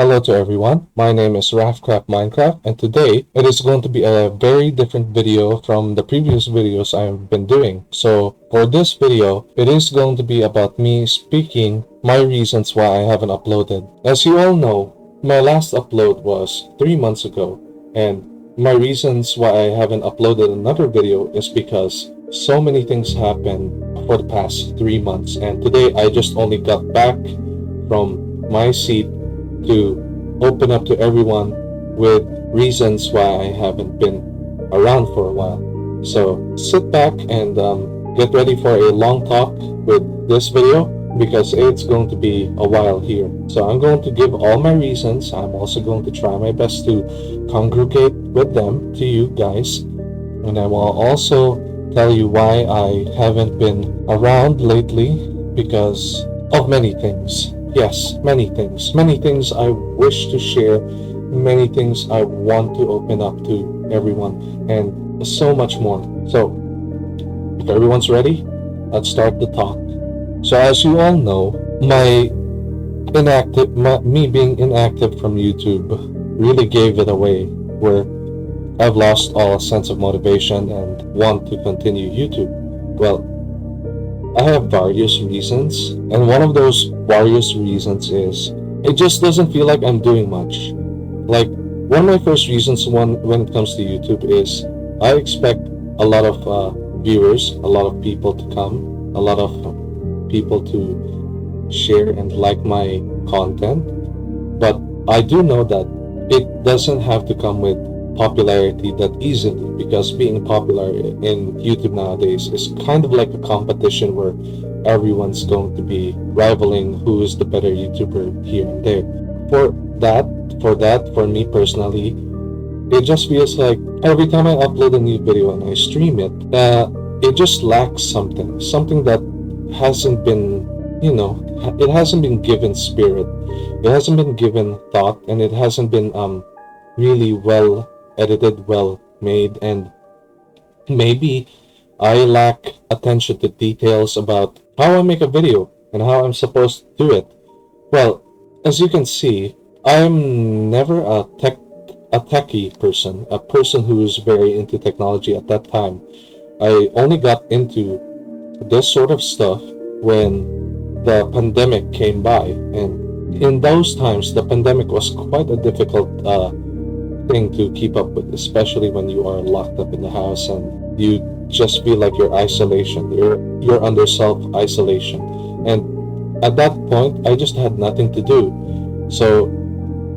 Hello to everyone, my name is RafCraftMinecraft, and today it is going to be a very different video from the previous videos I've been doing. So for this video, it is going to be about me speaking my reasons why I haven't uploaded. As you all know, my last upload was 3 months ago, and my reasons why I haven't uploaded another video is because so many things happened for the past 3 months, and today I just only got back from my seat to open up to everyone with reasons why I haven't been around for a while. So sit back and get ready for a long talk with this video because it's going to be a while here. So I'm going to give all my reasons. I'm also going to try my best to congregate with them to you guys. And I will also tell you why I haven't been around lately because of many things. Yes, many things. Many things I wish to share, many things I want to open up to everyone, and so much more. So, if everyone's ready, let's start the talk. So, as you all know, me being inactive from YouTube really gave it away, where I've lost all sense of motivation and want to continue YouTube. Well, I have various reasons, and one of those various reasons is it just doesn't feel like I'm doing much. Like, one of my first reasons when it comes to YouTube is I expect a lot of viewers, a lot of people to come, a lot of people to share and like my content, but I do know that it doesn't have to come with popularity that easily, because being popular in YouTube nowadays is kind of like a competition where everyone's going to be rivaling who is the better YouTuber here and there. For me personally, it just feels like every time I upload a new video and I stream it, it just lacks something that hasn't been, it hasn't been given spirit, it hasn't been given thought, and it hasn't been really well edited, well made, and maybe I lack attention to details about how I make a video and how I'm supposed to do it. Well, as you can see, I'm never a techie person, a person who is very into technology at that time. I only got into this sort of stuff when the pandemic came by, and in those times the pandemic was quite a difficult thing to keep up with, especially when you are locked up in the house and you just feel like you're you're under self-isolation. And at that point, I just had nothing to do. So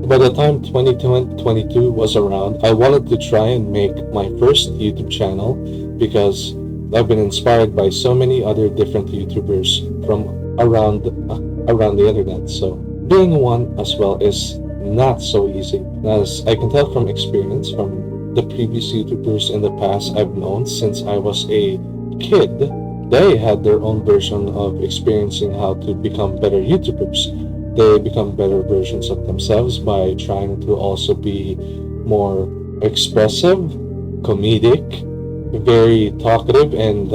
by the time 2022 was around, I wanted to try and make my first YouTube channel because I've been inspired by so many other different YouTubers from around the internet. So being one as well is not so easy, as I can tell from experience from the previous YouTubers in the past I've known since I was a kid. They had their own version of experiencing how to become better YouTubers. They become better versions of themselves by trying to also be more expressive, comedic, very talkative, and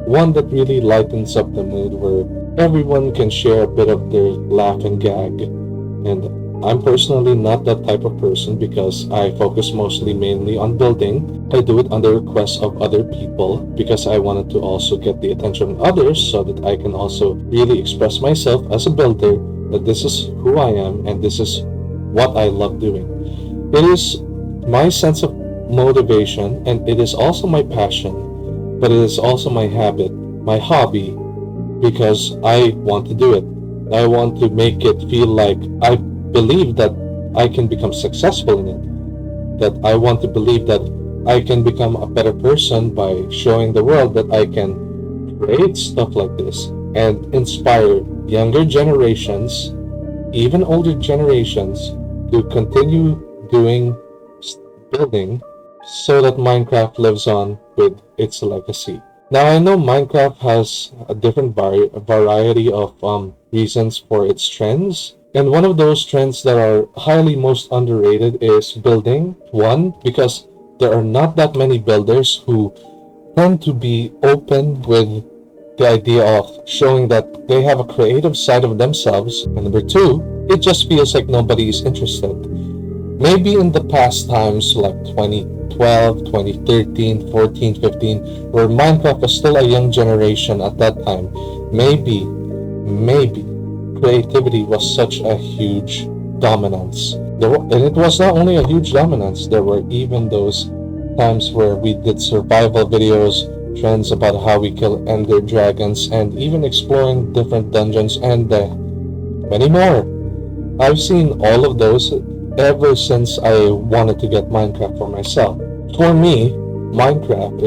one that really lightens up the mood where everyone can share a bit of their laugh and gag. And I'm personally not that type of person because I focus mainly on building. I do it on the request of other people because I wanted to also get the attention of others so that I can also really express myself as a builder, that this is who I am and this is what I love doing. It is my sense of motivation, and it is also my passion, but it is also my habit, my hobby, because I want to do it. I want to make it feel like I believe that I can become successful in it, that I want to believe that I can become a better person by showing the world that I can create stuff like this and inspire younger generations, even older generations, to continue building so that Minecraft lives on with its legacy. Now, I know Minecraft has a different variety of reasons for its trends. And one of those trends that are highly most underrated is building. One, because there are not that many builders who tend to be open with the idea of showing that they have a creative side of themselves. And number two, it just feels like nobody is interested. Maybe in the past times like 2012, 2013, 14, 15, where Minecraft was still a young generation at that time, maybe creativity was such a huge dominance. And it was not only a huge dominance, there were even those times where we did survival videos, trends about how we kill ender dragons, and even exploring different dungeons and many more. I've seen all of those ever since I wanted to get Minecraft for myself. For me, Minecraft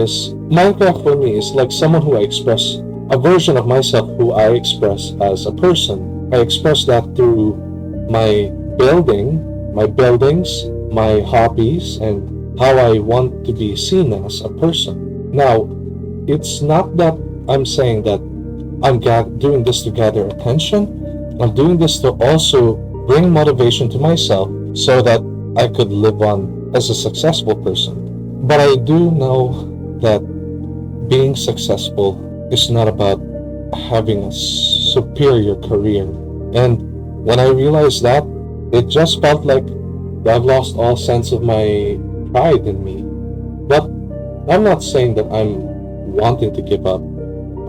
for me is like someone who I express a version of myself who I express as a person. I express that through my my buildings, my hobbies, and how I want to be seen as a person. Now, it's not that I'm saying that I'm doing this to gather attention. I'm doing this to also bring motivation to myself so that I could live on as a successful person. But I do know that being successful is not about having a superior career. And when I realized that, it just felt like I've lost all sense of my pride in me. But I'm not saying that I'm wanting to give up.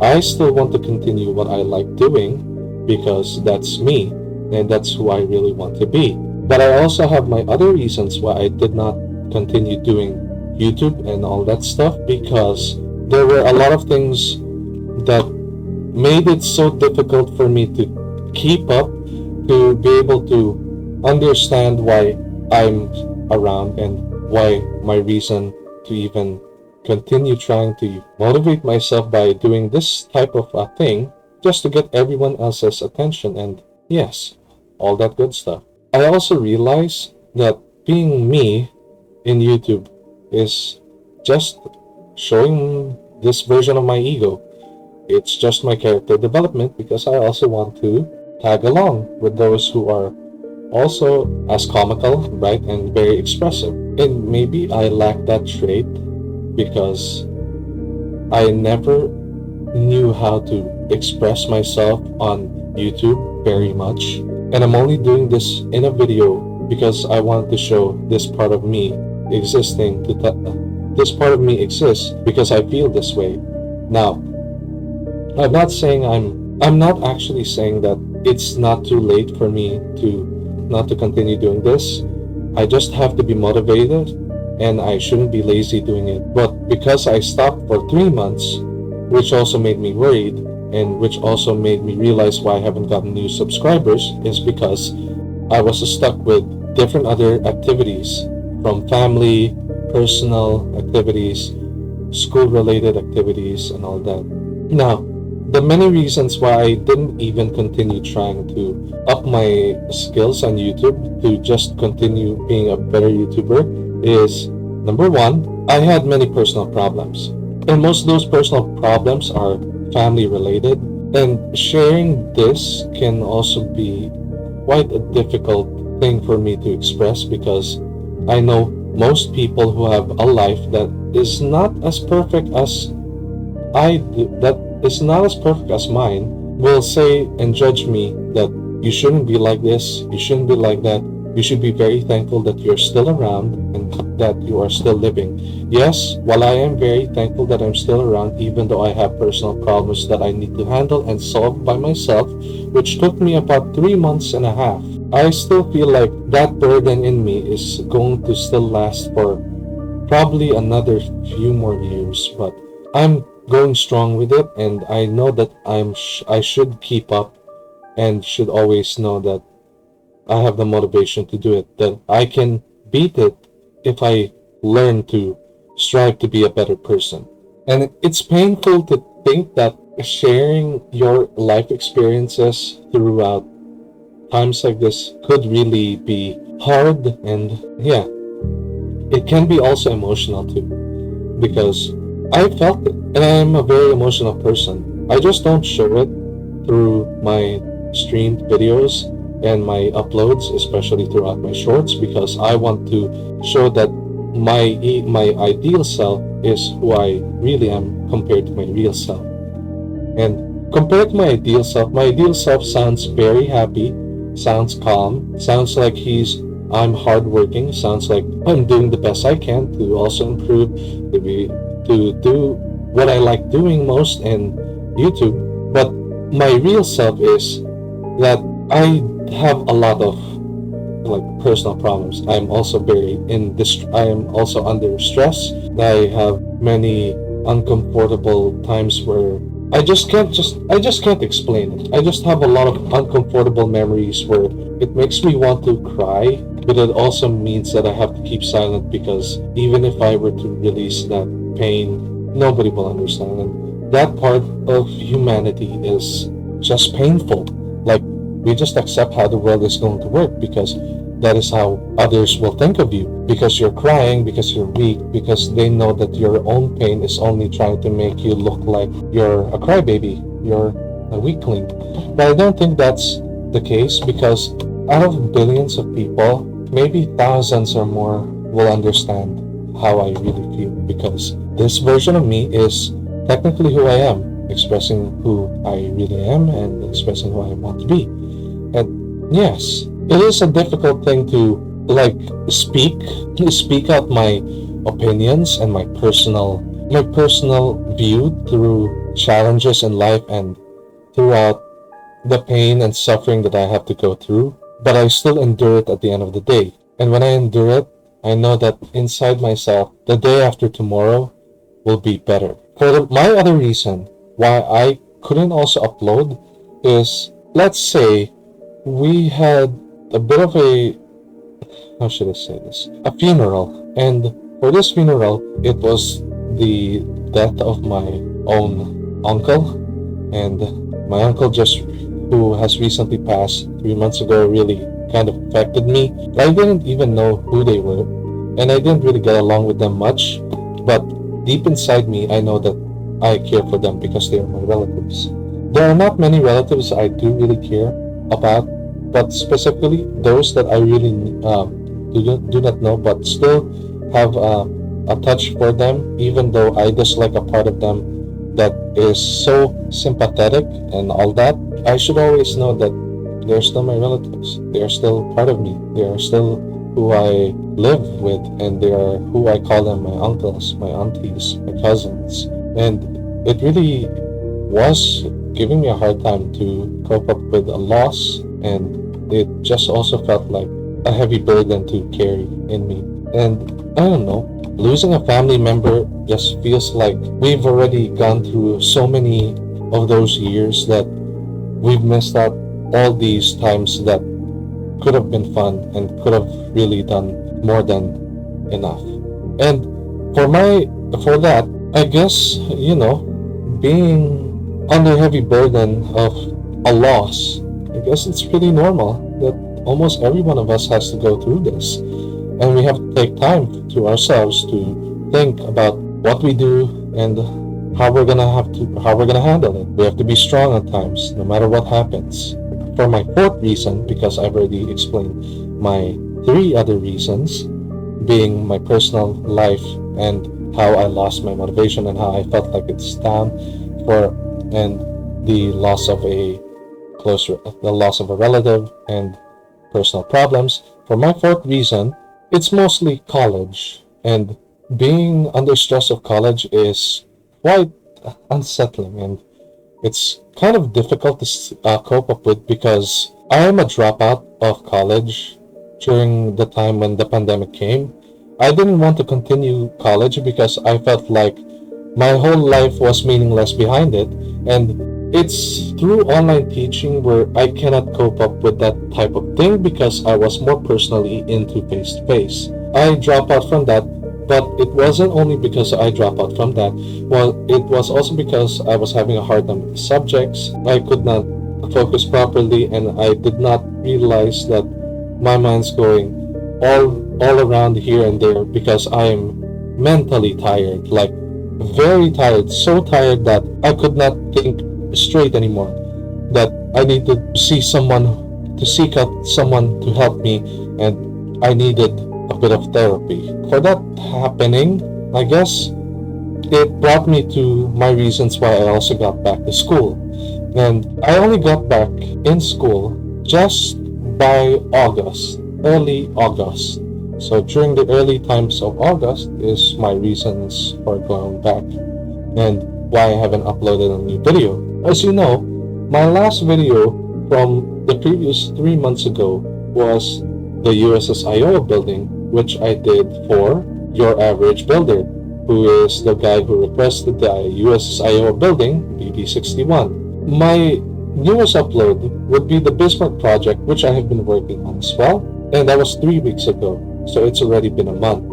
I still want to continue what I like doing because that's me and that's who I really want to be. But I also have my other reasons why I did not continue doing YouTube and all that stuff, because there were a lot of things that made it so difficult for me to keep up, to be able to understand why I'm around and why my reason to even continue trying to motivate myself by doing this type of a thing just to get everyone else's attention and yes, all that good stuff. I also realize that being me in YouTube is just showing this version of my ego. It's just my character development because I also want to tag along with those who are also as comical, right, and very expressive. And maybe I lack that trait because I never knew how to express myself on YouTube very much. And I'm only doing this in a video because I want to show this part of me existing. This part of me exists because I feel this way. Now, I'm not actually saying that it's not too late for me to not to continue doing this. I just have to be motivated and I shouldn't be lazy doing it. But because I stopped for 3 months, which also made me worried and which also made me realize why I haven't gotten new subscribers, is because I was stuck with different other activities, from family, personal activities, school-related activities, and all that. Now, the many reasons why I didn't even continue trying to up my skills on YouTube to just continue being a better YouTuber is, number one, I had many personal problems. And most of those personal problems are family related. And sharing this can also be quite a difficult thing for me to express because I know most people who have a life that is not as perfect as I do, that is not as perfect as mine, will say and judge me that you shouldn't be like this, you shouldn't be like that, you should be very thankful that you're still around and that you are still living. Yes, while I am very thankful that I'm still around, even though I have personal problems that I need to handle and solve by myself, which took me about 3 months and a half, I still feel like that burden in me is going to still last for probably another few more years, but I'm going strong with it, and I know that I should keep up and should always know that I have the motivation to do it, that I can beat it if I learn to strive to be a better person. And it's painful to think that sharing your life experiences throughout times like this could really be hard, and yeah, it can be also emotional too, because I felt it, and I'm a very emotional person. I just don't show it through my streamed videos and my uploads, especially throughout my shorts, because I want to show that my ideal self is who I really am compared to my real self. And compared to my ideal self sounds very happy, sounds calm, sounds like I'm hardworking, sounds like I'm doing the best I can to also improve, to do what I like doing most in YouTube. But my real self is that I have a lot of like personal problems. I'm also very in this. I am also under stress. I have many uncomfortable times where I just can't explain it. I just have a lot of uncomfortable memories where it makes me want to cry, but it also means that I have to keep silent because even if I were to release that pain, nobody will understand. And that part of humanity is just painful. Like, we just accept how the world is going to work because that is how others will think of you. Because you're crying, because you're weak, because they know that your own pain is only trying to make you look like you're a crybaby, you're a weakling. But I don't think that's the case because out of billions of people, maybe thousands or more will understand how I really feel because this version of me is technically who I am, expressing who I really am and expressing who I want to be. And yes, it is a difficult thing to like speak out my opinions and my personal view through challenges in life and throughout the pain and suffering that I have to go through, but I still endure it at the end of the day. And when I endure it, I know that inside myself, the day after tomorrow will be better. My other reason why I couldn't also upload is, let's say we had a bit of a, how should I say this, a funeral. And for this funeral, it was the death of my own uncle. And my uncle who has recently passed 3 months ago, really kind of affected me. I didn't even know who they were, and I didn't really get along with them much. But deep inside me, I know that I care for them because they are my relatives. There are not many relatives I do really care about, but specifically those that I really do not know, but still have a touch for them, even though I dislike a part of them that is so sympathetic and all that. I should always know that they're still my relatives. They are still part of me. They are still who I live with, and they are who I call them, my uncles, my aunties, my cousins. And it really was giving me a hard time to cope up with a loss, and it just also felt like a heavy burden to carry in me. And I don't know, losing a family member just feels like we've already gone through so many of those years that we've missed out all these times that could have been fun and could have really done more than enough. And for that, I guess, being under heavy burden of a loss, I guess it's pretty normal that almost every one of us has to go through this. And we have to take time to ourselves to think about what we do and how we're gonna handle it. We have to be strong at times, no matter what happens. For my fourth reason, because I've already explained my three other reasons, being my personal life and how I lost my motivation and how I felt like it's down, and the loss of the loss of a relative and personal problems. For my fourth reason, it's mostly college, and being under stress of college is quite unsettling, and it's kind of difficult to cope up with because I am a dropout of college during the time when the pandemic came. I didn't want to continue college because I felt like my whole life was meaningless behind it, and it's through online teaching where I cannot cope up with that type of thing because I was more personally into face-to-face. I dropped out from that, but it wasn't only because I dropped out from that. Well, it was also because I was having a hard time with the subjects. I could not focus properly, and I did not realize that my mind's going all around here and there because I am mentally tired, like very tired, so tired that I could not think straight anymore, that I needed to seek out someone to help me, and I needed a bit of therapy. For that happening, I guess it brought me to my reasons why I also got back to school. And I only got back in school just by August, early August. So during the early times of August is my reasons for going back and why I haven't uploaded a new video. As you know, my last video from the previous 3 months ago was the USS Iowa building, which I did for Your Average Builder, who is the guy who requested the USS Iowa building, BB61. My newest upload would be the Bismarck project, which I have been working on as well, and that was 3 weeks ago, so it's already been a month.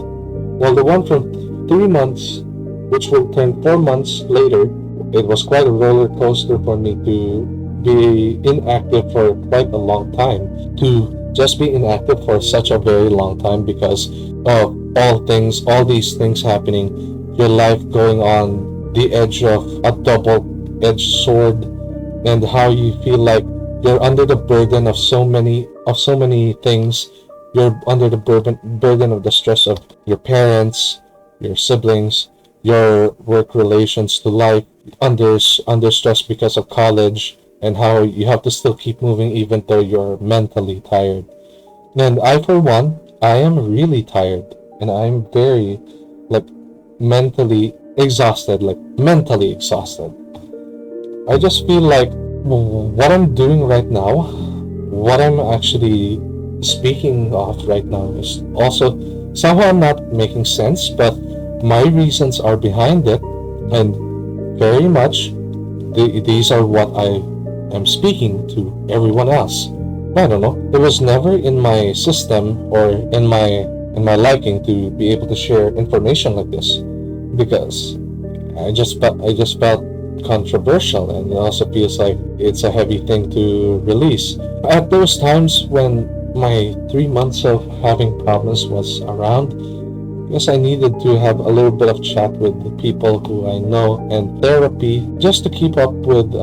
Well, the one from 3 months, which will turn 4 months later, it was quite a roller coaster for me to be inactive for quite a long time, to just be inactive for such a very long time because of all these things happening, your life going on the edge of a double-edged sword, and how you feel like you're under the burden of so many things. You're under the burden of the stress of your parents, your siblings, your work relations to life, under stress because of college, and how you have to still keep moving even though you're mentally tired. And I, for one, I am really tired, and I'm very, like, mentally exhausted, I just feel like what I'm doing right now, what I'm actually speaking of right now, is also somehow not making sense, but my reasons are behind it, and very much these are what I am speaking to everyone else. I don't know. It was never in my system or in my liking to be able to share information like this, because I just felt controversial, and it also feels like it's a heavy thing to release. At those times when my 3 months of having problems was around, yes, I needed to have a little bit of chat with the people who I know and therapy, just to keep up with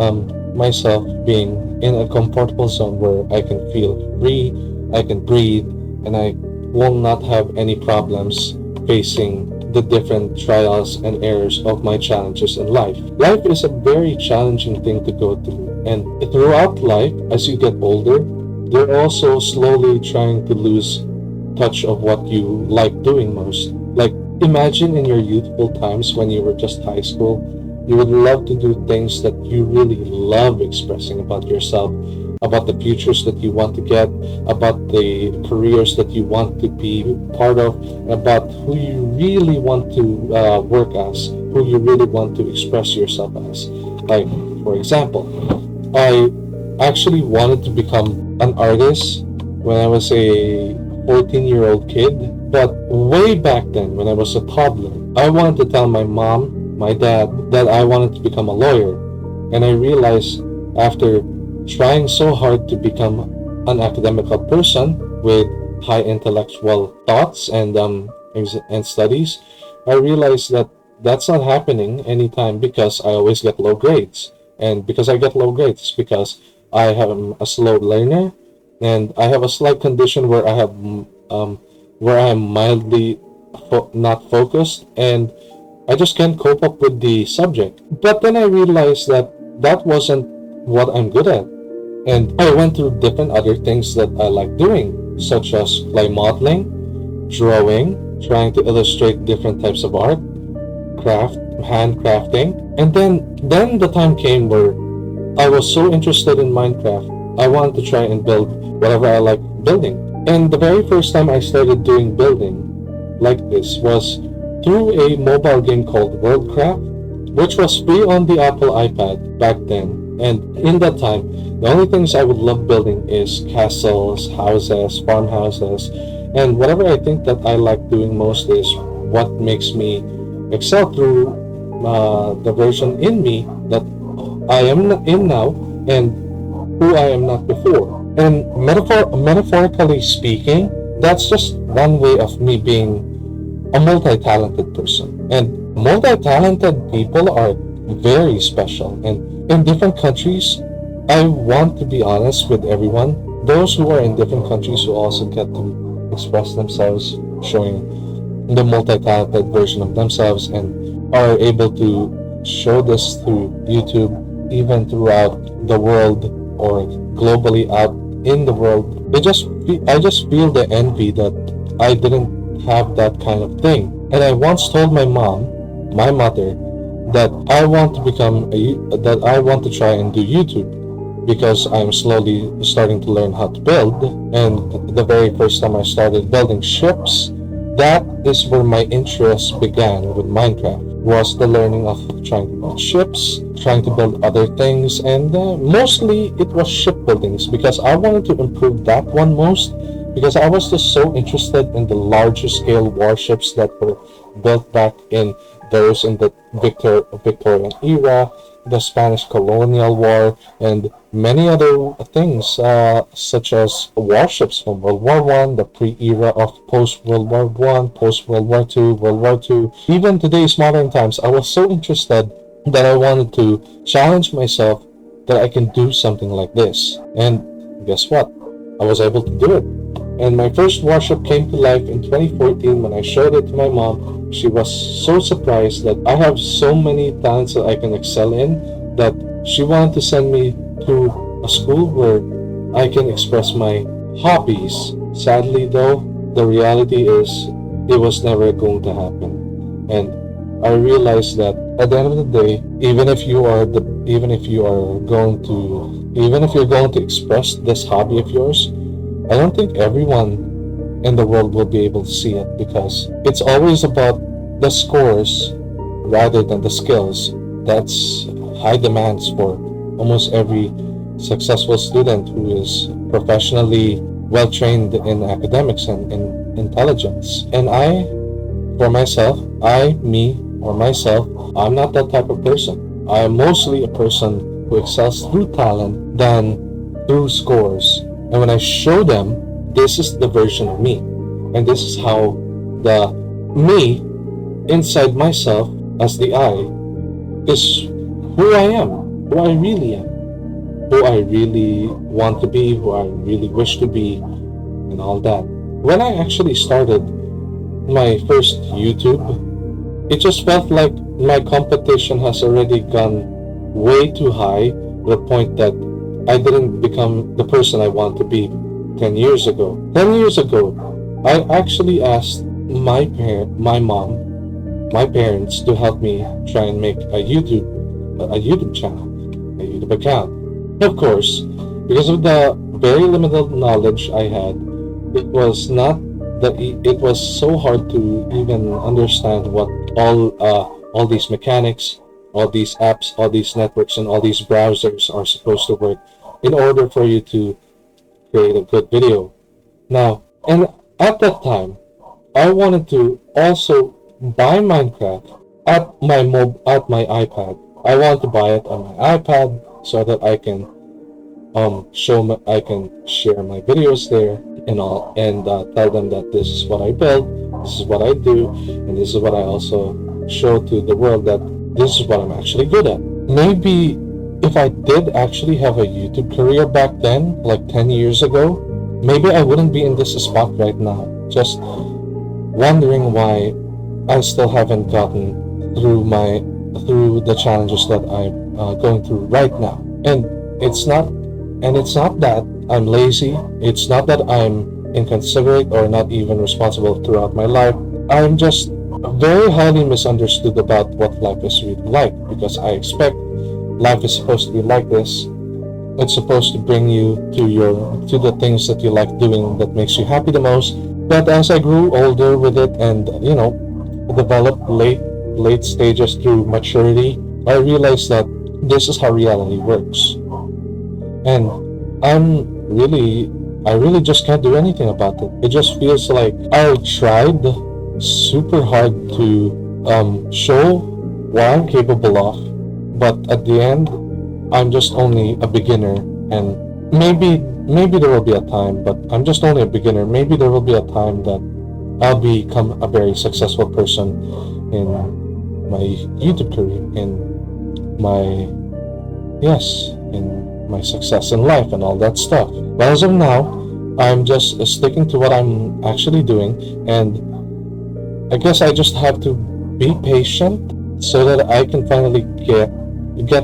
myself being in a comfortable zone where I can feel free, I can breathe, and I will not have any problems facing the different trials and errors of my challenges in life. Life is a very challenging thing to go through, and throughout life, as you get older, you're also slowly trying to lose touch of what you like doing most. Like, imagine in your youthful times when you were just high school, you would love to do things that you really love expressing about yourself, about the futures that you want to get, about the careers that you want to be part of, about who you really want to work as, who you really want to express yourself as. Like, for example, I actually wanted to become an artist when I was a 14-year-old kid, but way back then, when I was a toddler, I wanted to tell my mom, my dad, that I wanted to become a lawyer. And I realized after trying so hard to become an academical person with high intellectual thoughts and studies, I realized that that's not happening anytime, because I always get low grades. And because I get low grades, it's because I am a slow learner, and I have a slight condition where I am mildly not focused, and I just can't cope up with the subject. But then I realized that that wasn't what I'm good at. And I went through different other things that I like doing, such as clay modeling, drawing, trying to illustrate different types of art, handcrafting. And then the time came where I was so interested in Minecraft, I wanted to try and build whatever I like building. And the very first time I started doing building like this was through a mobile game called Worldcraft, which was free on the Apple iPad back then. And in that time, the only things I would love building is castles, houses, farmhouses, and whatever I think that I like doing most is what makes me excel through the version in me that I am in now and who I am not before. And metaphorically speaking, that's just one way of me being a multi-talented person. And multi-talented people are very special. And in different countries, I want to be honest with everyone, those who are in different countries who also get to express themselves, showing the multi-talented version of themselves, and are able to show this through YouTube, even throughout the world or globally out in the world. I just feel the envy that I didn't have that kind of thing. And I once told my mother, that I want to try and do YouTube because I'm slowly starting to learn how to build. And the very first time I started building ships, that is where my interest began with Minecraft. Was the learning of trying to build ships, trying to build other things, and mostly it was shipbuildings because I wanted to improve that one most because I was just so interested in the larger scale warships that were built back in those in the Victorian era, the Spanish Colonial War, and many other things, such as warships from World War One, the pre-era of post-World War One, post-World War Two, World War Two. Even today's modern times, I was so interested that I wanted to challenge myself that I can do something like this. And guess what? I was able to do it. And my first warship came to life in 2014 when I showed it to my mom. She was so surprised that I have so many talents that I can excel in that she wanted to send me to a school where I can express my hobbies. Sadly though, the reality is it was never going to happen. And I realized that at the end of the day, even if you're going to express this hobby of yours, I don't think everyone in the world will be able to see it because it's always about the scores rather than the skills. That's high demands for almost every successful student who is professionally well trained in academics and in intelligence. And for myself, I'm not that type of person. I am mostly a person who excels through talent than through scores. And when I show them, this is the version of me. And this is how the me inside myself as the I is who I am, who I really am, who I really want to be, who I really wish to be, and all that. When I actually started my first YouTube, it just felt like my competition has already gone way too high to the point that I didn't become the person I want to be 10 years ago. 10 years ago, I actually asked my parents to help me try and make a YouTube channel, a YouTube account. Of course, because of the very limited knowledge I had, it was so hard to even understand what all these mechanics, all these apps, all these networks, and all these browsers are supposed to work in order for you to create a good video. Now, and at that time, I wanted to also buy Minecraft at my iPad. I want to buy it on my iPad so that I can I can share my videos there and all, and tell them that this is what I build, this is what I do, and this is what I also show to the world that this is what I'm actually good at. Maybe if I did actually have a YouTube career back then, like 10 years ago, maybe I wouldn't be in this spot right now, just wondering why I still haven't gotten through the challenges that I'm going through right now. And it's not that I'm lazy, it's not that I'm inconsiderate or not even responsible throughout my life. I'm just very highly misunderstood about what life is really like because I expect life is supposed to be like this. It's supposed to bring you to the things that you like doing that makes you happy the most. But as I grew older with it and developed late stages through maturity, I realized that this is how reality works. And I really just can't do anything about it. It just feels like I tried super hard to show what I'm capable of, but at the end, I'm just only a beginner. And maybe there will be a time, but I'm just only a beginner. Maybe there will be a time that I'll become a very successful person in my YouTube career, in my success in life and all that stuff. But as of now, I'm just sticking to what I'm actually doing, and I guess I just have to be patient so that I can finally get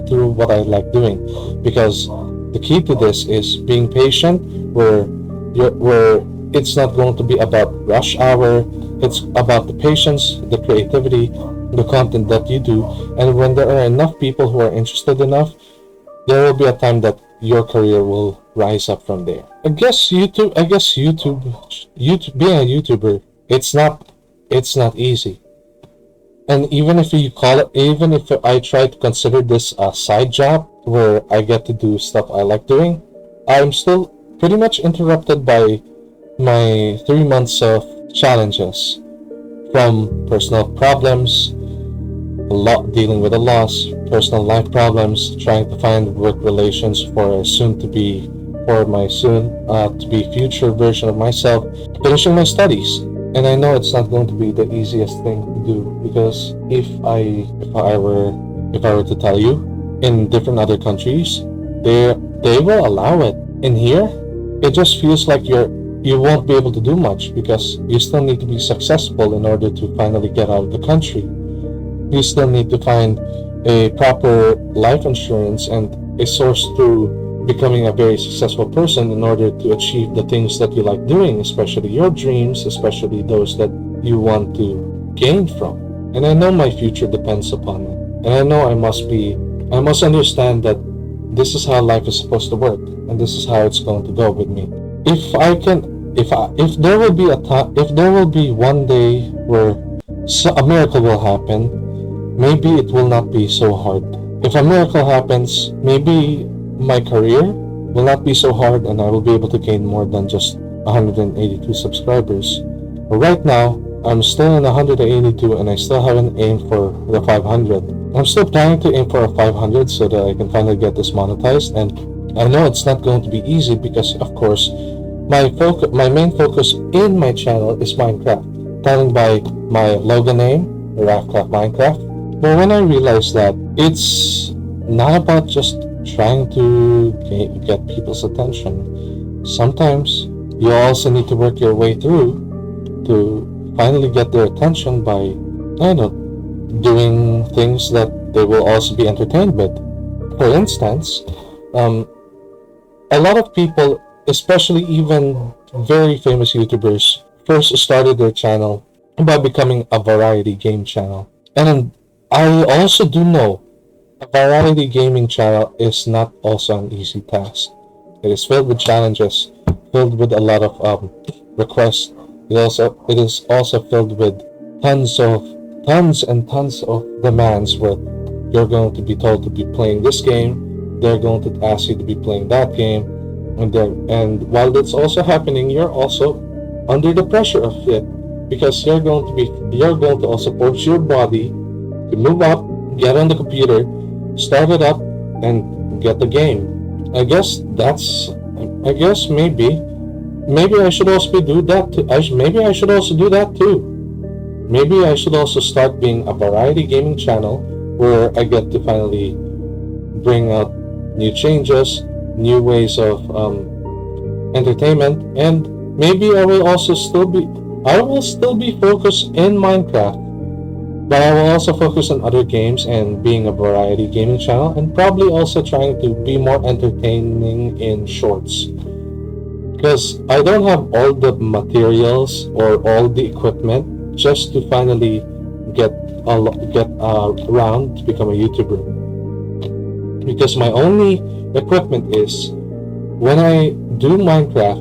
through what I like doing. Because the key to this is being patient, where where it's not going to be about rush hour. It's about the patience, the creativity, the content that you do. And when there are enough people who are interested enough, there will be a time that your career will rise up from there. I guess YouTube, being a YouTuber, it's not easy. And even if you call it, even if I try to consider this a side job where I get to do stuff I like doing, I'm still pretty much interrupted by my 3 months of challenges, from personal problems, dealing with a loss, personal life problems, trying to find work relations for a soon to be, for my soon to be future version of myself, finishing my studies. And I know it's not going to be the easiest thing to do, because if I were to tell you, in different other countries, they will allow it. In here, it just feels like you won't be able to do much, because you still need to be successful in order to finally get out of the country. You still need to find a proper life insurance and a source to becoming a very successful person in order to achieve the things that you like doing, especially your dreams, especially those that you want to gain from. And I know my future depends upon it. And I know I must understand that this is how life is supposed to work, and this is how it's going to go with me. If there will be if there will be one day where a miracle will happen, maybe it will not be so hard. If a miracle happens, maybe my career will not be so hard and I will be able to gain more than just 182 subscribers. But right now, I'm still in 182 and I still haven't aimed for the 500. I'm still planning to aim for a 500 so that I can finally get this monetized, and I know it's not going to be easy because, of course, my main focus in my channel is Minecraft, telling by my logo name, RafCraftMinecraft. But when I realized that it's not about just trying to get people's attention, sometimes you also need to work your way through to finally get their attention by, I don't know, doing things that they will also be entertained with. For instance, a lot of people, especially even very famous YouTubers, first started their channel by becoming a variety game channel. And I also do know a variety gaming channel is not also an easy task. It is filled with challenges, filled with a lot of requests. It is also filled with tons and tons of demands where you're going to be told to be playing this game, they're going to ask you to be playing that game, and while that's also happening, you're also under the pressure of it, because you're going to also force your body to move up, get on the computer, start it up, and get the game. I guess maybe I should also do that too. Maybe I should also do that too. Maybe I should also start being a variety gaming channel where I get to finally bring out new changes, new ways of entertainment, and maybe I will still be focused in Minecraft, but I will also focus on other games and being a variety gaming channel, and probably also trying to be more entertaining in shorts. Because I don't have all the materials or all the equipment just to finally get around to become a YouTuber. Because my only equipment is when I do Minecraft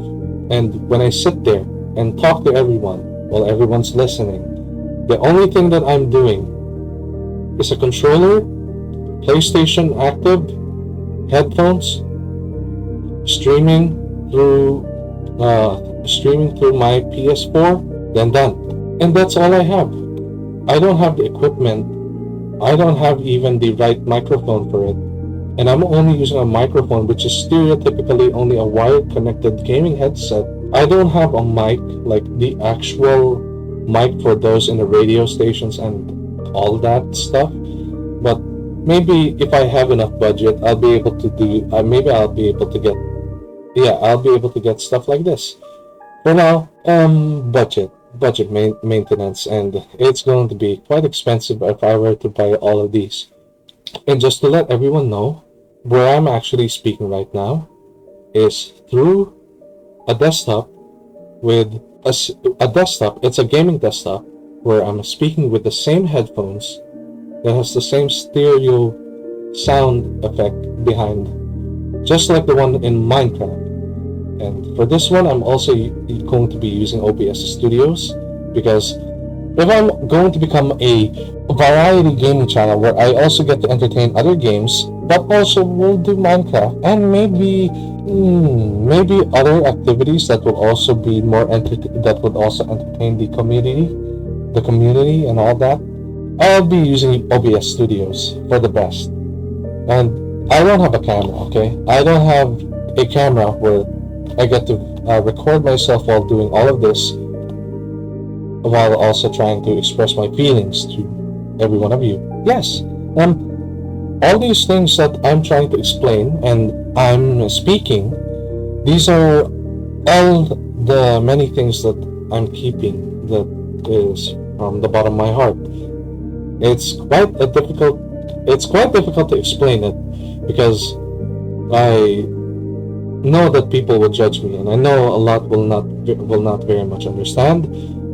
and when I sit there and talk to everyone while everyone's listening. The only thing that I'm doing is a controller, PlayStation Active, headphones, streaming through my PS4, then done. And that's all I have. I don't have the equipment. I don't have even the right microphone for it. And I'm only using a microphone which is stereotypically only a wired connected gaming headset. I don't have a mic, like the actual mic for those in the radio stations and all that stuff. But maybe if I have enough budget, I'll be able to do, I'll be able to get stuff like this. For now, budget maintenance, and it's going to be quite expensive if I were to buy all of these. And just to let everyone know, where I'm actually speaking right now is through a desktop with a desktop. It's a gaming desktop where I'm speaking with the same headphones that has the same stereo sound effect behind, just like the one in Minecraft. And for this one, I'm also going to be using OBS Studios because if I'm going to become a variety gaming channel where I also get to entertain other games, but also will do Minecraft and maybe other activities that will also be that would also entertain the community and all that, I'll be using OBS Studios for the best. And I don't have a camera, okay? I don't have a camera where I get to record myself while doing all of this, while also trying to express my feelings to every one of you. Yes, all these things that I'm trying to explain and I'm speaking, these are all the many things that I'm keeping that is from the bottom of my heart. It's quite difficult to explain it because I know that people will judge me, and I know a lot will not very much understand.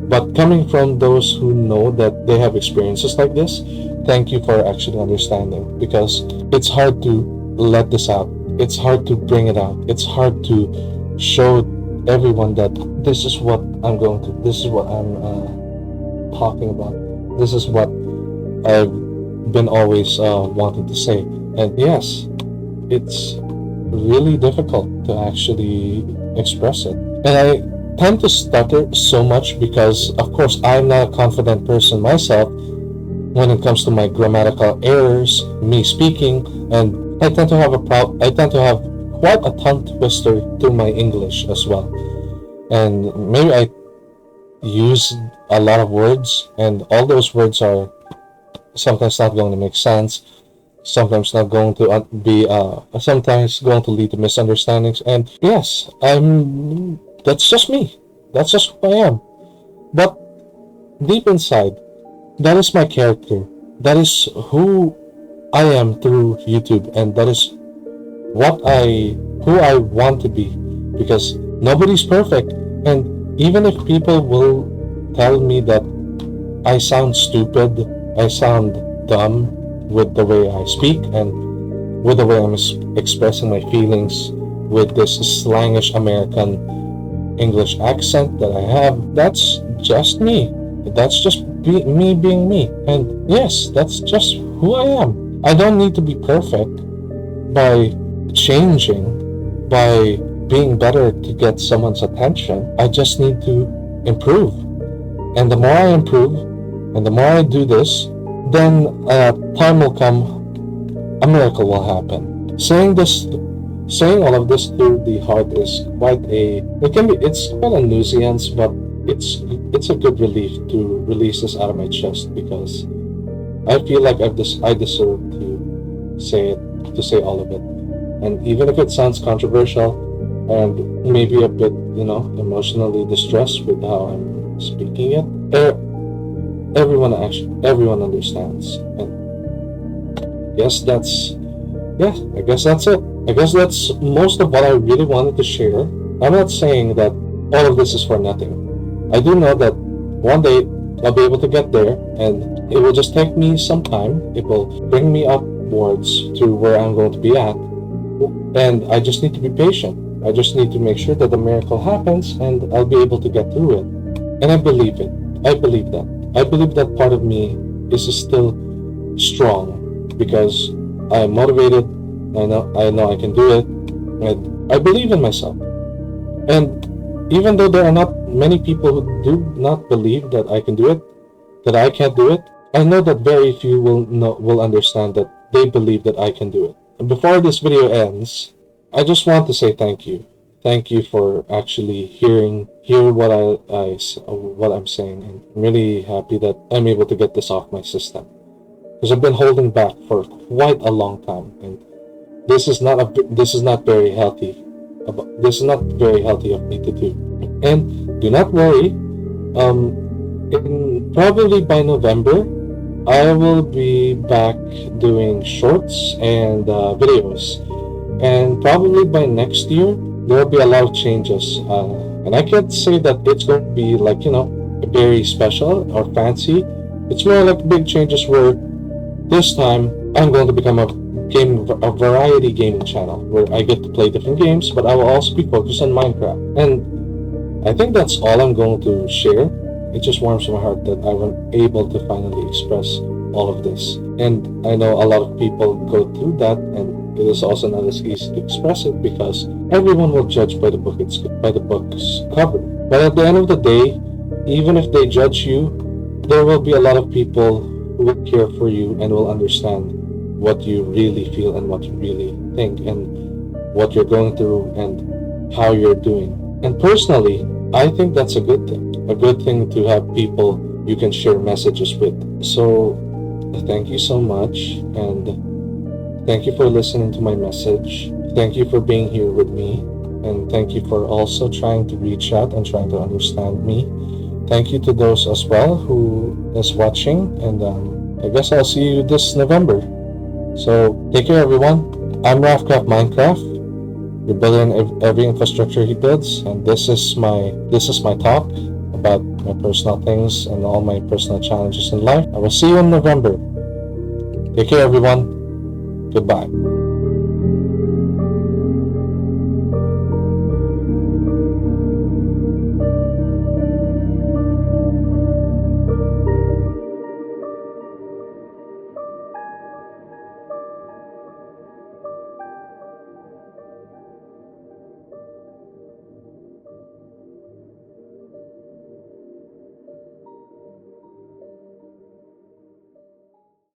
But coming from those who know that they have experiences like this, thank you for actually understanding, because it's hard to let this out. It's hard to bring it out. It's hard to show everyone that this is what I'm talking about. This is what I've been always wanting to say. And yes, it's really difficult to actually express it. And I tend to stutter so much because, of course, I'm not a confident person myself when it comes to my grammatical errors, me speaking, and I tend to have quite a tongue twister to my English as well. And maybe I use a lot of words, and all those words are sometimes not going to make sense, sometimes not going to be sometimes going to lead to misunderstandings. And yes, that's just me, that's just who I am. But deep inside, that is my character, that is who I am through YouTube, and that is who I want to be, because nobody's perfect. And even if people will tell me that I sound stupid, I sound dumb with the way I speak and with the way I'm expressing my feelings with this slangish American English accent that I have, that's just me. That's just me being me. And yes, that's just who I am. I don't need to be perfect by changing, by being better to get someone's attention. I just need to improve. And the more I improve, and the more I do this, then time will come, a miracle will happen. Saying all of this through the heart is it's quite a nuisance, but it's a good relief to release this out of my chest, because I feel like I deserve to say all of it. And even if it sounds controversial and maybe a bit, emotionally distressed with how I'm speaking it, everyone understands. And I guess that's it. I guess that's most of what I really wanted to share. I'm not saying that all of this is for nothing. I do know that one day I'll be able to get there, and it will just take me some time. It will bring me upwards to where I'm going to be at, and I just need to be patient. I just need to make sure that the miracle happens, and I'll be able to get through it. And I believe it. I believe that. I believe that part of me is still strong, because I'm motivated. I know I can do it, and I believe in myself. And even though there are not many people who do not believe that I can do it, that I can't do it, I know that very few will understand that they believe that I can do it. And before this video ends, I just want to say thank you. Thank you for actually hear what I'm saying, and I'm really happy that I'm able to get this off my system, because I've been holding back for quite a long time, and this is not very healthy. This is not very healthy of me to do. And do not worry. Probably by November, I will be back doing shorts and videos. And probably by next year, there will be a lot of changes, and I can't say that it's going to be like, very special or fancy. It's more like big changes where this time I'm going to become a variety gaming channel where I get to play different games, but I will also be focused on Minecraft. And I think that's all I'm going to share. It just warms my heart that I was able to finally express all of this. And I know a lot of people go through that, and it is also not as easy to express it because everyone will judge by the book's cover. But at the end of the day, even if they judge you, there will be a lot of people who will care for you and will understand what you really feel and what you really think and what you're going through and how you're doing. And personally, I think that's a good thing. A good thing to have people you can share messages with. So thank you so much, and thank you for listening to my message. Thank you for being here with me, and thank you for also trying to reach out and trying to understand me. Thank you to those as well who is watching, and I guess I'll see you this November. So take care, everyone. I'm RafCraftMinecraft. You're building every infrastructure he builds, and this is my talk about my personal things and all my personal challenges in life. I will see you in November. Take care, everyone. Goodbye.